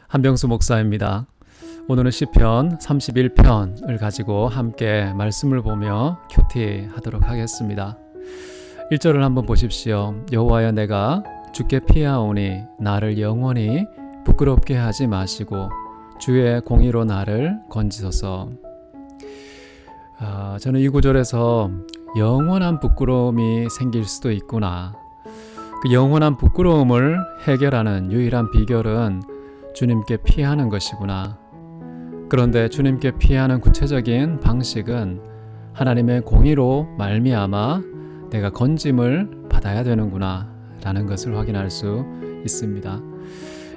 한병수 목사입니다. 오늘은 시편 31편을 가지고 함께 말씀을 보며 큐티하도록 하겠습니다. 1절을 한번 보십시오. 여호와여 내가 주께 피하오니 나를 영원히 부끄럽게 하지 마시고 주의 공의로 나를 건지소서. 저는 이 구절에서 영원한 부끄러움이 생길 수도 있구나. 그 영원한 부끄러움을 해결하는 유일한 비결은 주님께 피하는 것이구나. 그런데 주님께 피하는 구체적인 방식은 하나님의 공의로 말미암아 내가 건짐을 받아야 되는구나 라는 것을 확인할 수 있습니다.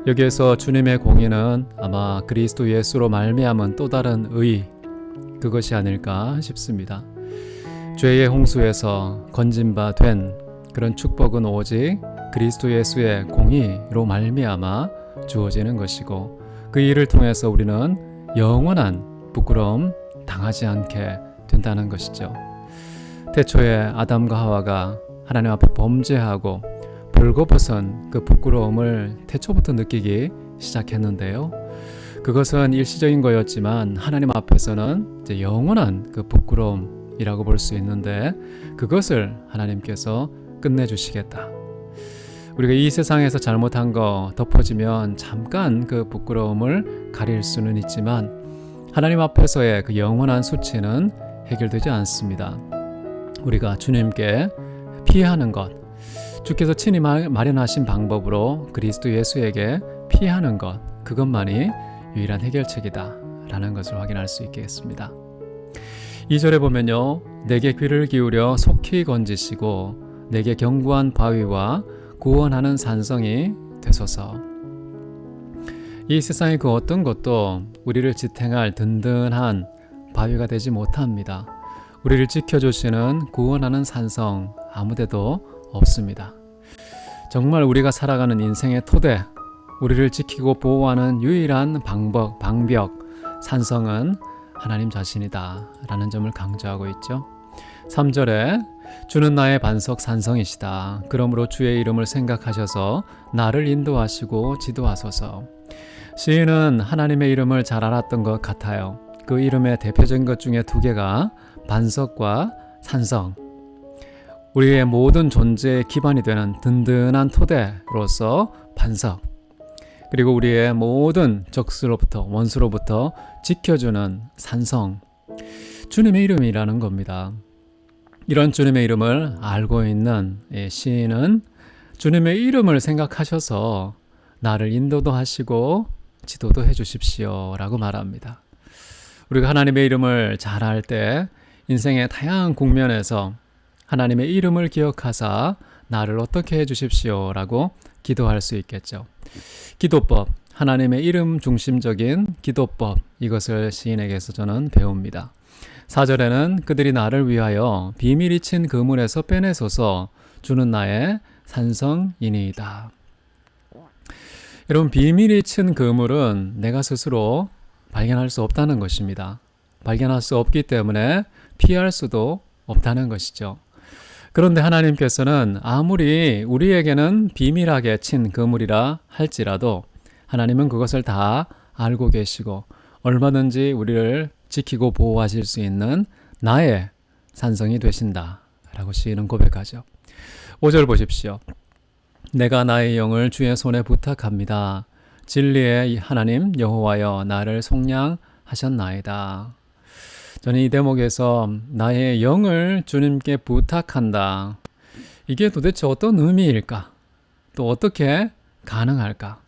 여기에서 주님의 공의는 아마 그리스도 예수로 말미암은 또 다른 의, 그것이 아닐까 싶습니다. 죄의 홍수에서 건짐바 된 그런 축복은 오직 그리스도 예수의 공의로 말미암아 주어지는 것이고, 그 일을 통해서 우리는 영원한 부끄러움 당하지 않게 된다는 것이죠. 태초에 아담과 하와가 하나님 앞에 범죄하고 벌거벗은 그 부끄러움을 태초부터 느끼기 시작했는데요. 그것은 일시적인 거였지만 하나님 앞에서는 이제 영원한 그 부끄러움이라고 볼 수 있는데, 그것을 하나님께서 끝내주시겠다. 우리가 이 세상에서 잘못한 거 덮어지면 잠깐 그 부끄러움을 가릴 수는 있지만 하나님 앞에서의 그 영원한 수치는 해결되지 않습니다. 우리가 주님께 피하는 것, 주께서 친히 마련하신 방법으로 그리스도 예수에게 피하는 것, 그것만이 유일한 해결책이다 라는 것을 확인할 수 있겠습니다. 2절에 보면요, 내게 귀를 기울여 속히 건지시고 내게 견고한 바위와 구원하는 산성이 되소서. 이 세상의 그 어떤 것도 우리를 지탱할 든든한 바위가 되지 못합니다. 우리를 지켜주시는 구원하는 산성 아무데도 없습니다. 정말 우리가 살아가는 인생의 토대, 우리를 지키고 보호하는 유일한 방벽, 산성은 하나님 자신이다 라는 점을 강조하고 있죠. 3절에 주는 나의 반석 산성이시다. 그러므로 주의 이름을 생각하셔서 나를 인도하시고 지도하소서. 시인은 하나님의 이름을 잘 알았던 것 같아요. 그 이름의 대표적인 것 중에 두 개가 반석과 산성, 우리의 모든 존재의 기반이 되는 든든한 토대로서 반석, 그리고 우리의 모든 적수로부터, 원수로부터 지켜주는 산성, 주님의 이름이라는 겁니다. 이런 주님의 이름을 알고 있는 시인은 주님의 이름을 생각하셔서 나를 인도도 하시고 지도도 해주십시오 라고 말합니다. 우리가 하나님의 이름을 잘 알 때 인생의 다양한 국면에서 하나님의 이름을 기억하사 나를 어떻게 해주십시오 라고 기도할 수 있겠죠. 기도법, 하나님의 이름 중심적인 기도법, 이것을 시인에게서 저는 배웁니다. 4절에는 그들이 나를 위하여 비밀이 친 그물에서 빼내소서, 주는 나의 산성이니이다. 여러분, 비밀이 친 그물은 내가 스스로 발견할 수 없다는 것입니다. 발견할 수 없기 때문에 피할 수도 없다는 것이죠. 그런데 하나님께서는 아무리 우리에게는 비밀하게 친 그물이라 할지라도 하나님은 그것을 다 알고 계시고 얼마든지 우리를 지키고 보호하실 수 있는 나의 산성이 되신다 라고 시인은 고백하죠. 5절 보십시오. 내가 나의 영을 주의 손에 부탁합니다. 진리의 하나님 여호와여 나를 속량하셨나이다. 저는 이 대목에서 나의 영을 주님께 부탁한다, 이게 도대체 어떤 의미일까? 또 어떻게 가능할까?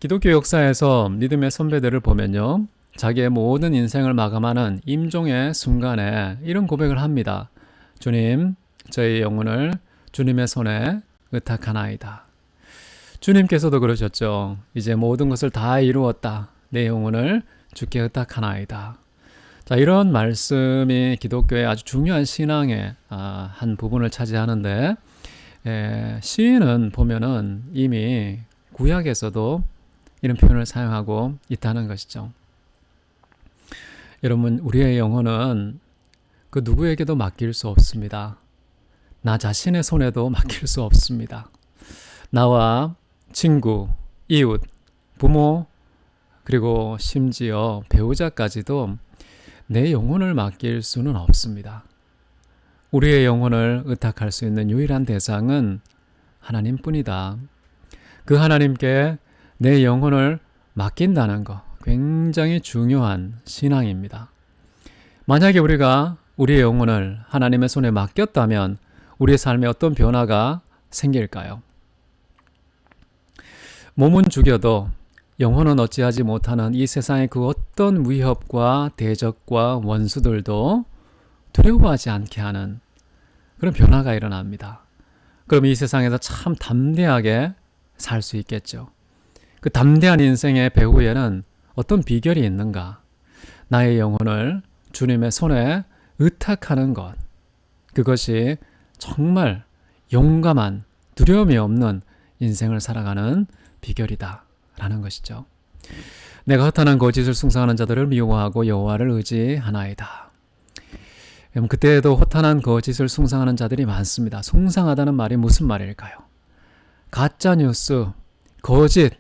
기독교 역사에서 믿음의 선배들을 보면요, 자기의 모든 인생을 마감하는 임종의 순간에 이런 고백을 합니다. 주님, 저의 영혼을 주님의 손에 의탁하나이다. 주님께서도 그러셨죠. 이제 모든 것을 다 이루었다. 내 영혼을 주께 의탁하나이다. 자, 이런 말씀이 기독교의 아주 중요한 신앙의 한 부분을 차지하는데, 시인은 보면은 이미 구약에서도 이런 표현을 사용하고 있다는 것이죠. 여러분, 우리의 영혼은 그 누구에게도 맡길 수 없습니다. 나 자신의 손에도 맡길 수 없습니다. 나와 친구, 이웃, 부모, 그리고 심지어 배우자까지도 내 영혼을 맡길 수는 없습니다. 우리의 영혼을 의탁할 수 있는 유일한 대상은 하나님뿐이다. 그 하나님께 내 영혼을 맡긴다는 것, 굉장히 중요한 신앙입니다. 만약에 우리가 우리의 영혼을 하나님의 손에 맡겼다면 우리의 삶에 어떤 변화가 생길까요? 몸은 죽여도 영혼은 어찌하지 못하는 이 세상의 그 어떤 위협과 대적과 원수들도 두려워하지 않게 하는 그런 변화가 일어납니다. 그럼 이 세상에서 참 담대하게 살 수 있겠죠. 그 담대한 인생의 배후에는 어떤 비결이 있는가? 나의 영혼을 주님의 손에 의탁하는 것. 그것이 정말 용감한 두려움이 없는 인생을 살아가는 비결이다 라는 것이죠. 내가 허탄한 거짓을 숭상하는 자들을 미워하고 여호와를 의지하나이다. 그때에도 허탄한 거짓을 숭상하는 자들이 많습니다. 숭상하다는 말이 무슨 말일까요? 가짜뉴스, 거짓,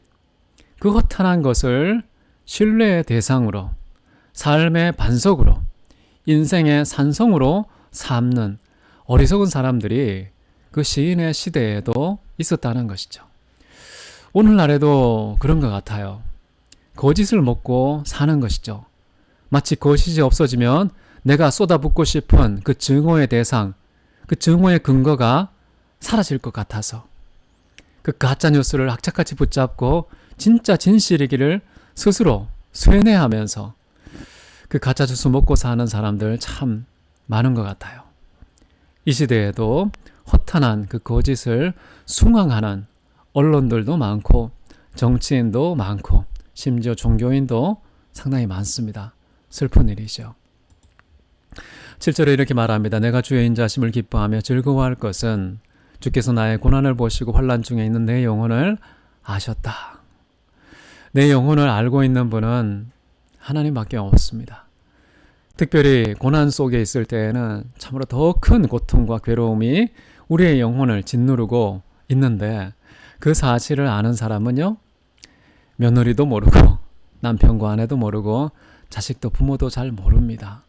그 허탄한 것을 신뢰의 대상으로, 삶의 반석으로, 인생의 산성으로 삼는 어리석은 사람들이 그 시인의 시대에도 있었다는 것이죠. 오늘날에도 그런 것 같아요. 거짓을 먹고 사는 것이죠. 마치 거짓이 없어지면 내가 쏟아붓고 싶은 그 증오의 대상, 그 증오의 근거가 사라질 것 같아서 그 가짜뉴스를 악착같이 붙잡고 진짜 진실이기를 스스로 쇠뇌하면서 그 가짜뉴스 먹고 사는 사람들 참 많은 것 같아요. 이 시대에도 허탄한 그 거짓을 숭앙하는 언론들도 많고 정치인도 많고 심지어 종교인도 상당히 많습니다. 슬픈 일이죠. 7절에 이렇게 말합니다. 내가 주의 인자심을 기뻐하며 즐거워할 것은 주께서 나의 고난을 보시고 환난 중에 있는 내 영혼을 아셨다. 내 영혼을 알고 있는 분은 하나님밖에 없습니다. 특별히 고난 속에 있을 때에는 참으로 더 큰 고통과 괴로움이 우리의 영혼을 짓누르고 있는데 그 사실을 아는 사람은요, 며느리도 모르고 남편과 아내도 모르고 자식도 부모도 잘 모릅니다.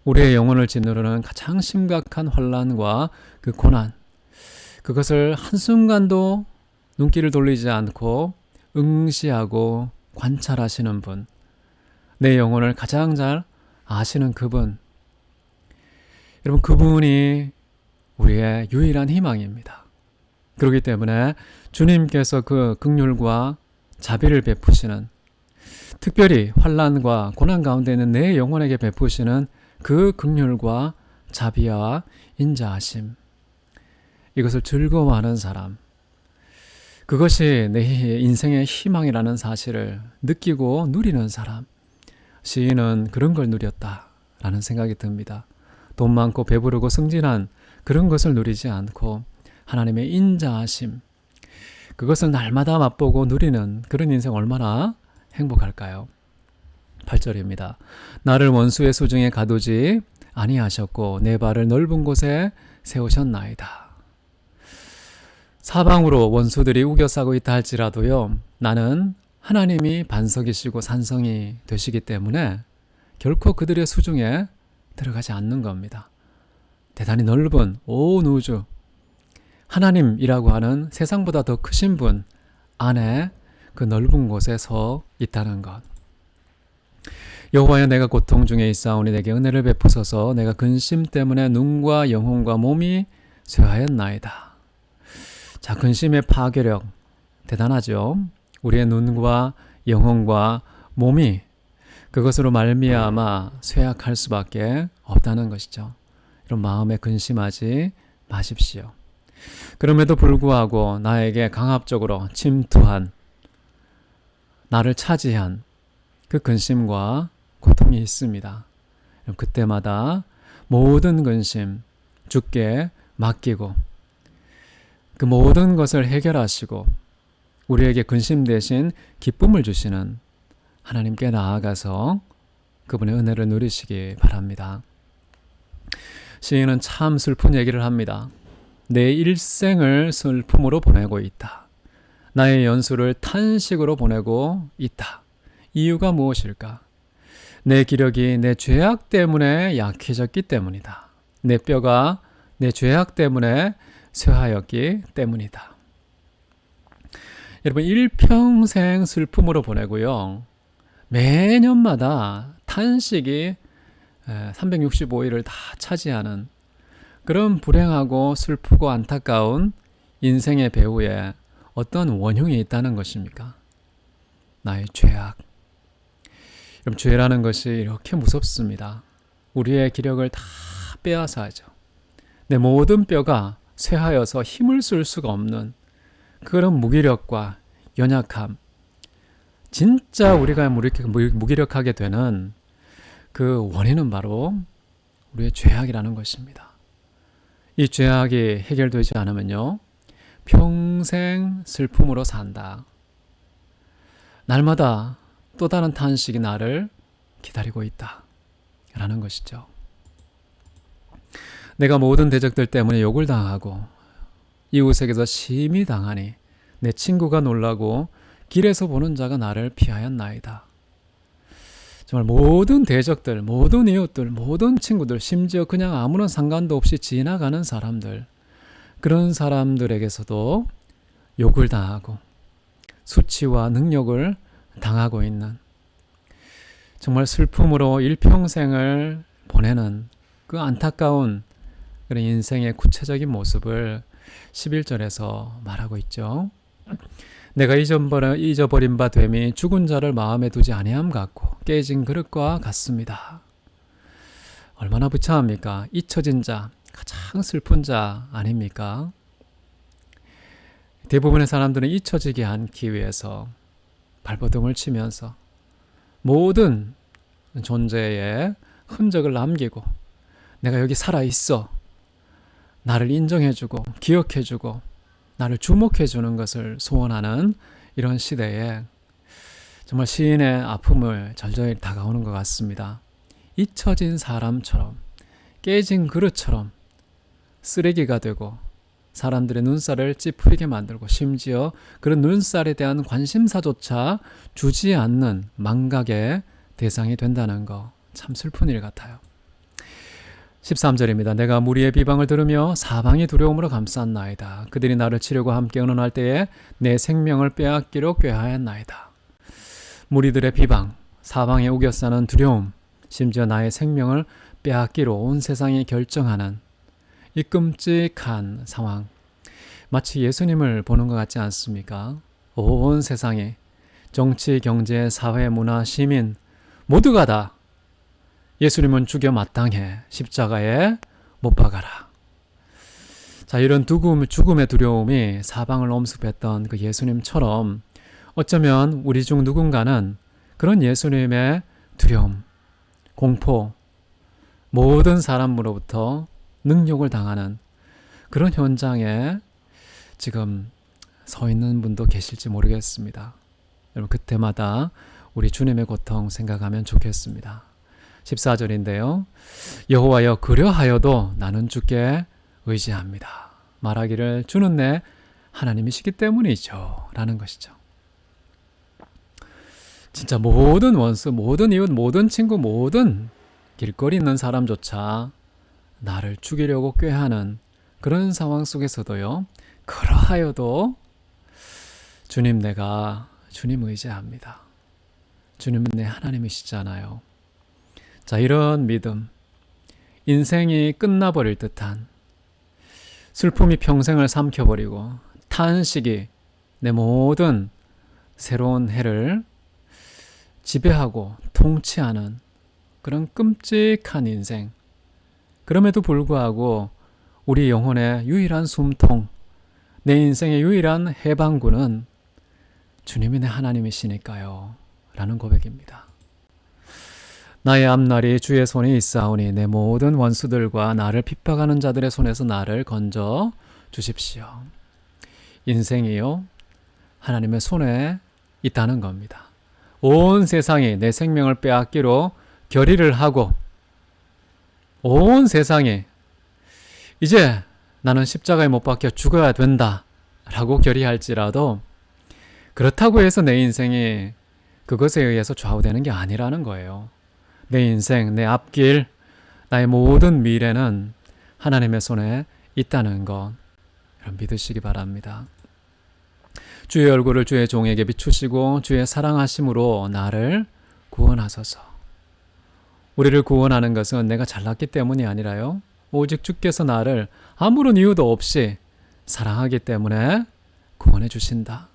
우리의 영혼을 짓누르는 가장 심각한 환난과 그 고난, 그것을 한순간도 눈길을 돌리지 않고 응시하고 관찰하시는 분, 내 영혼을 가장 잘 아시는 그분, 여러분 그분이 우리의 유일한 희망입니다. 그렇기 때문에 주님께서 그 긍휼과 자비를 베푸시는, 특별히 환난과 고난 가운데 있는 내 영혼에게 베푸시는 그 긍휼과 자비와 인자하심, 이것을 즐거워하는 사람, 그것이 내 인생의 희망이라는 사실을 느끼고 누리는 사람, 시인은 그런 걸 누렸다라는 생각이 듭니다. 돈 많고 배부르고 승진한 그런 것을 누리지 않고 하나님의 인자하심, 그것을 날마다 맛보고 누리는 그런 인생 얼마나 행복할까요? 8절입니다. 나를 원수의 수중에 가두지 아니하셨고 내 발을 넓은 곳에 세우셨나이다. 사방으로 원수들이 우겨싸고 있다 할지라도요, 나는 하나님이 반석이시고 산성이 되시기 때문에 결코 그들의 수중에 들어가지 않는 겁니다. 대단히 넓은 온 우주, 하나님이라고 하는 세상보다 더 크신 분 안에 그 넓은 곳에 서 있다는 것. 여호와여, 내가 고통 중에 있사오니 내게 은혜를 베푸소서. 내가 근심 때문에 눈과 영혼과 몸이 쇠하였나이다. 자, 근심의 파괴력 대단하죠. 우리의 눈과 영혼과 몸이 그것으로 말미암아 쇠약할 수밖에 없다는 것이죠. 이런 마음에 근심하지 마십시오. 그럼에도 불구하고 나에게 강압적으로 침투한, 나를 차지한 그 근심과 고통이 있습니다. 그때마다 모든 근심 주께 맡기고 그 모든 것을 해결하시고 우리에게 근심 대신 기쁨을 주시는 하나님께 나아가서 그분의 은혜를 누리시기 바랍니다. 시인은 참 슬픈 얘기를 합니다. 내 일생을 슬픔으로 보내고 있다. 나의 연수를 탄식으로 보내고 있다. 이유가 무엇일까? 내 기력이 내 죄악 때문에 약해졌기 때문이다. 내 뼈가 내 죄악 때문에 쇠하였기 때문이다. 여러분, 일평생 슬픔으로 보내고요. 매년마다 탄식이 365일을 다 차지하는 그런 불행하고 슬프고 안타까운 인생의 배후에 어떤 원흉이 있다는 것입니까? 나의 죄악. 그럼 죄라는 것이 이렇게 무섭습니다. 우리의 기력을 다 빼앗아 하죠. 내 모든 뼈가 쇠하여서 힘을 쓸 수가 없는 그런 무기력과 연약함, 진짜 우리가 무기력하게 되는 그 원인은 바로 우리의 죄악이라는 것입니다. 이 죄악이 해결되지 않으면요, 평생 슬픔으로 산다. 날마다 또 다른 탄식이 나를 기다리고 있다 라는 것이죠. 내가 모든 대적들 때문에 욕을 당하고 이웃에게서 심히 당하니 내 친구가 놀라고 길에서 보는 자가 나를 피하였나이다. 정말 모든 대적들, 모든 이웃들, 모든 친구들, 심지어 그냥 아무런 상관도 없이 지나가는 사람들, 그런 사람들에게서도 욕을 당하고 수치와 능욕을 당하고 있는, 정말 슬픔으로 일평생을 보내는 그 안타까운 그런 인생의 구체적인 모습을 11절에서 말하고 있죠. 내가 잊어버린 바 됨이 죽은 자를 마음에 두지 아니함 같고 깨진 그릇과 같습니다. 얼마나 부차합니까? 잊혀진 자, 가장 슬픈 자 아닙니까? 대부분의 사람들은 잊혀지게 않기 위해서 발버둥을 치면서 모든 존재의 흔적을 남기고 내가 여기 살아있어, 나를 인정해주고 기억해주고 나를 주목해주는 것을 소원하는 이런 시대에 정말 시인의 아픔을 절절히 다가오는 것 같습니다. 잊혀진 사람처럼, 깨진 그릇처럼 쓰레기가 되고 사람들의 눈살을 찌푸리게 만들고 심지어 그런 눈살에 대한 관심사조차 주지 않는 망각의 대상이 된다는 거, 참 슬픈 일 같아요. 13절입니다. 내가 무리의 비방을 들으며 사방이 두려움으로 감쌌나이다. 그들이 나를 치려고 함께 의논할 때에 내 생명을 빼앗기로 꾀하였나이다. 무리들의 비방, 사방에 우겨싸는 두려움, 심지어 나의 생명을 빼앗기로 온 세상이 결정하는 이 끔찍한 상황, 마치 예수님을 보는 것 같지 않습니까? 온 세상이, 정치, 경제, 사회, 문화, 시민 모두가 다 예수님은 죽여 마땅해 십자가에 못 박아라. 자, 이런 죽음의 두려움이 사방을 엄습했던 그 예수님처럼 어쩌면 우리 중 누군가는 그런 예수님의 두려움, 공포, 모든 사람으로부터 능욕을 당하는 그런 현장에 지금 서 있는 분도 계실지 모르겠습니다. 여러분, 그때마다 우리 주님의 고통 생각하면 좋겠습니다. 14절인데요. 여호와여, 그려하여도 나는 주께 의지합니다. 말하기를 주는 내 하나님이시기 때문이죠 라는 것이죠. 진짜 모든 원수, 모든 이웃, 모든 친구, 모든 길거리 있는 사람조차 나를 죽이려고 꾀하는 그런 상황 속에서도요, 그러하여도 주님 의지합니다. 주님은 내 하나님이시잖아요. 자, 이런 믿음, 인생이 끝나버릴 듯한 슬픔이 평생을 삼켜버리고 탄식이 내 모든 새로운 해를 지배하고 통치하는 그런 끔찍한 인생, 그럼에도 불구하고 우리 영혼의 유일한 숨통, 내 인생의 유일한 해방구는 주님이 내 하나님이시니까요 라는 고백입니다. 나의 앞날이 주의 손에 있사오니 내 모든 원수들과 나를 핍박하는 자들의 손에서 나를 건져 주십시오. 인생이요, 하나님의 손에 있다는 겁니다. 온 세상이 내 생명을 빼앗기로 결의를 하고 온 세상이 이제 나는 십자가에 못 박혀 죽어야 된다 라고 결의할지라도, 그렇다고 해서 내 인생이 그것에 의해서 좌우되는 게 아니라는 거예요. 내 인생, 내 앞길, 나의 모든 미래는 하나님의 손에 있다는 것, 여러분 믿으시기 바랍니다. 주의 얼굴을 주의 종에게 비추시고 주의 사랑하심으로 나를 구원하소서. 우리를 구원하는 것은 내가 잘났기 때문이 아니라요, 오직 주께서 나를 아무런 이유도 없이 사랑하기 때문에 구원해 주신다.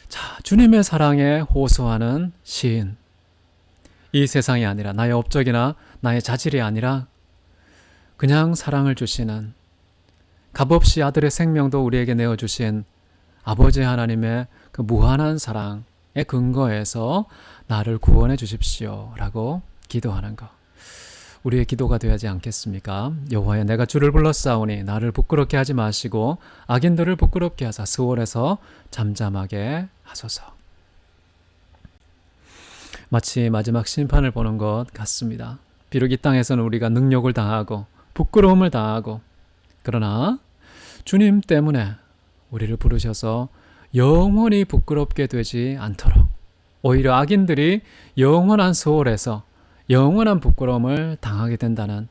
자, 주님의 사랑에 호소하는 시인. 이 세상이 아니라, 나의 업적이나 나의 자질이 아니라 그냥 사랑을 주시는, 값없이 아들의 생명도 우리에게 내어주신 아버지 하나님의 그 무한한 사랑의 근거에서 나를 구원해 주십시오 라고 기도하는 것, 우리의 기도가 되어야지 않겠습니까? 여호와여, 내가 주를 불렀사오니 나를 부끄럽게 하지 마시고 악인들을 부끄럽게 하사 스올에서 잠잠하게 하소서. 마치 마지막 심판을 보는 것 같습니다. 비록 이 땅에서는 우리가 능욕을 당하고 부끄러움을 당하고, 그러나 주님 때문에 우리를 부르셔서 영원히 부끄럽게 되지 않도록, 오히려 악인들이 영원한 소홀에서 영원한 부끄러움을 당하게 된다는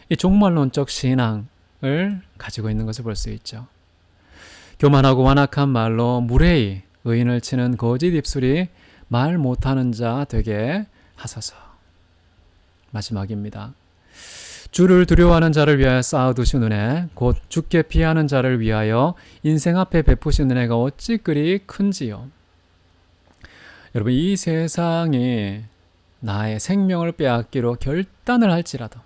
이 종말론적 신앙을 가지고 있는 것을 볼 수 있죠. 교만하고 완악한 말로 무례히 의인을 치는 거짓 입술이 말 못하는 자 되게 하소서. 마지막입니다. 주를 두려워하는 자를 위하여 쌓아두신 은혜, 곧 주께 피하는 자를 위하여 인생 앞에 베푸신 은혜가 어찌 그리 큰지요. 여러분, 이 세상이 나의 생명을 빼앗기로 결단을 할지라도,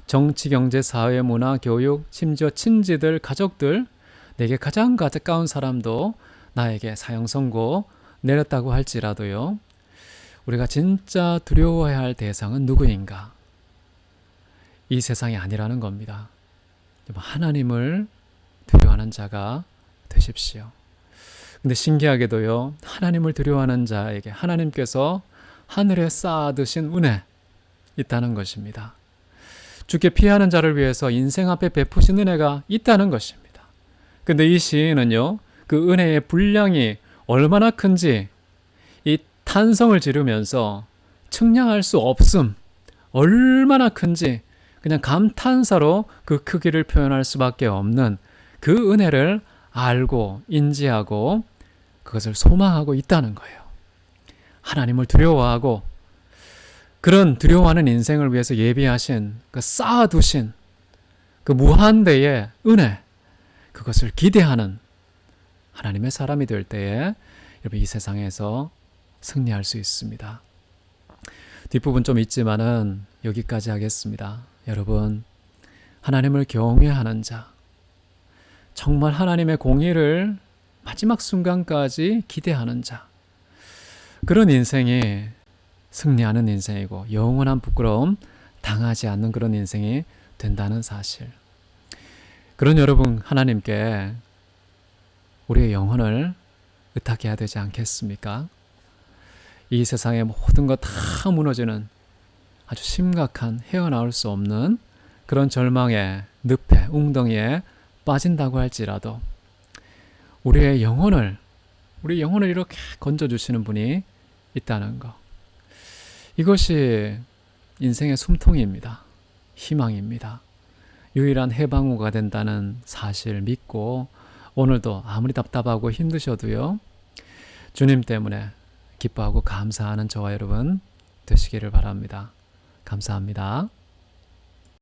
정치, 경제, 사회, 문화, 교육, 심지어 친지들, 가족들, 내게 가장 가까운 사람도 나에게 사형 선고 내렸다고 할지라도요, 우리가 진짜 두려워해야 할 대상은 누구인가? 이 세상이 아니라는 겁니다. 하나님을 두려워하는 자가 되십시오. 근데 신기하게도요, 하나님을 두려워하는 자에게 하나님께서 하늘에 쌓아두신 은혜 있다는 것입니다. 주께 피하는 자를 위해서 인생 앞에 베푸신 은혜가 있다는 것입니다. 근데 이 시인은요, 그 은혜의 분량이 얼마나 큰지 이 탄성을 지르면서 측량할 수 없음, 얼마나 큰지 그냥 감탄사로 그 크기를 표현할 수밖에 없는 그 은혜를 알고 인지하고 그것을 소망하고 있다는 거예요. 하나님을 두려워하고 그런 두려워하는 인생을 위해서 예비하신 그 쌓아두신 그 무한대의 은혜, 그것을 기대하는 하나님의 사람이 될 때에 여러분 이 세상에서 승리할 수 있습니다. 뒷부분 좀 있지만은 여기까지 하겠습니다. 여러분, 하나님을 경외하는 자, 정말 하나님의 공의를 마지막 순간까지 기대하는 자, 그런 인생이 승리하는 인생이고 영원한 부끄러움 당하지 않는 그런 인생이 된다는 사실. 그런 여러분, 하나님께 우리의 영혼을 의탁해야 되지 않겠습니까? 이 세상의 모든 것 다 무너지는 아주 심각한 헤어나올 수 없는 그런 절망의 늪에, 웅덩이에 빠진다고 할지라도 우리 영혼을 이렇게 건져주시는 분이 있다는 것, 이것이 인생의 숨통입니다. 희망입니다. 유일한 해방구가 된다는 사실 믿고 오늘도 아무리 답답하고 힘드셔도요, 주님 때문에 기뻐하고 감사하는 저와 여러분 되시기를 바랍니다. 감사합니다.